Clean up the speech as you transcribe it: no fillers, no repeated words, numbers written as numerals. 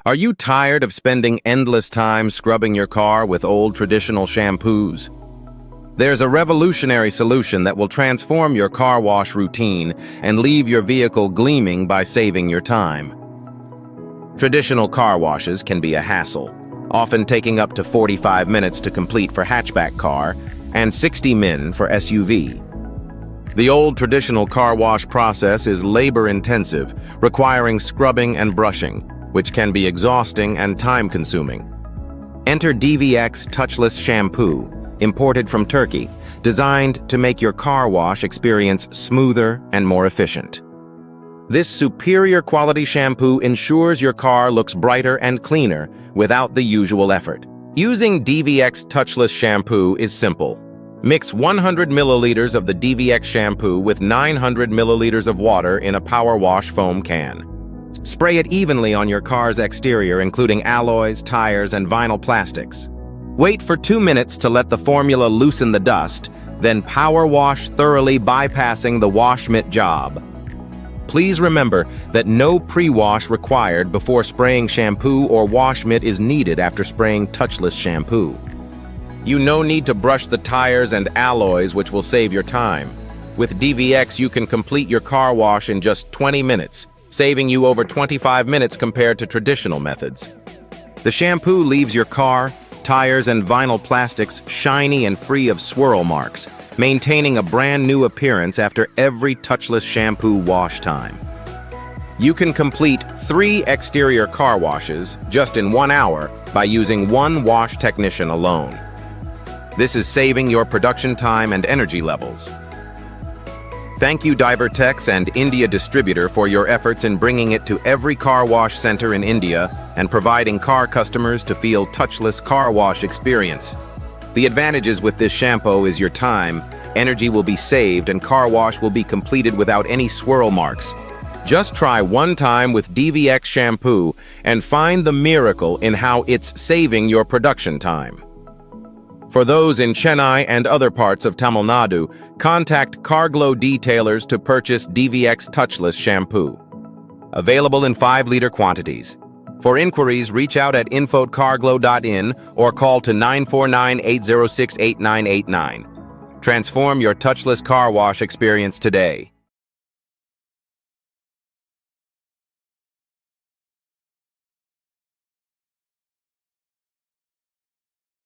Are you tired of spending endless time scrubbing your car with old traditional shampoos? There's a revolutionary solution that will transform your car wash routine and leave your vehicle gleaming by saving your time. Traditional car washes can be a hassle, often taking up to 45 minutes to complete for hatchback car and 60 min for SUV. The old traditional car wash process is labor-intensive, requiring scrubbing and brushing, which can be exhausting and time-consuming. Enter DVX Touchless Shampoo, imported from Turkey, designed to make your car wash experience smoother and more efficient. This superior quality shampoo ensures your car looks brighter and cleaner without the usual effort. Using DVX Touchless Shampoo is simple. Mix 100 milliliters of the DVX shampoo with 900 milliliters of water in a power wash foam can. Spray it evenly on your car's exterior, including alloys, tires, and vinyl plastics. Wait for 2 minutes to let the formula loosen the dust, then power wash thoroughly, bypassing the wash mitt job. Please remember that no pre-wash required before spraying shampoo or wash mitt is needed after spraying touchless shampoo. You no need to brush the tires and alloys, which will save your time. With DVX, you can complete your car wash in just 20 minutes, saving you over 25 minutes compared to traditional methods. The shampoo leaves your car, tires, and vinyl plastics shiny and free of swirl marks, maintaining a brand new appearance after every touchless shampoo wash time. You can complete 3 exterior car washes just in 1 hour by using one wash technician alone. This is saving your production time and energy levels. Thank you Divertex and India Distributor for your efforts in bringing it to every car wash center in India and providing car customers to feel touchless car wash experience. The advantages with this shampoo is your time, energy will be saved, and car wash will be completed without any swirl marks. Just try one time with DVX shampoo and find the miracle in how it's saving your production time. For those in Chennai and other parts of Tamil Nadu, contact Carglow Detailers to purchase DVX Touchless Shampoo. Available in 5-liter quantities. For inquiries, reach out at info@carglow.in or call to 949-806-8989. Transform your touchless car wash experience today.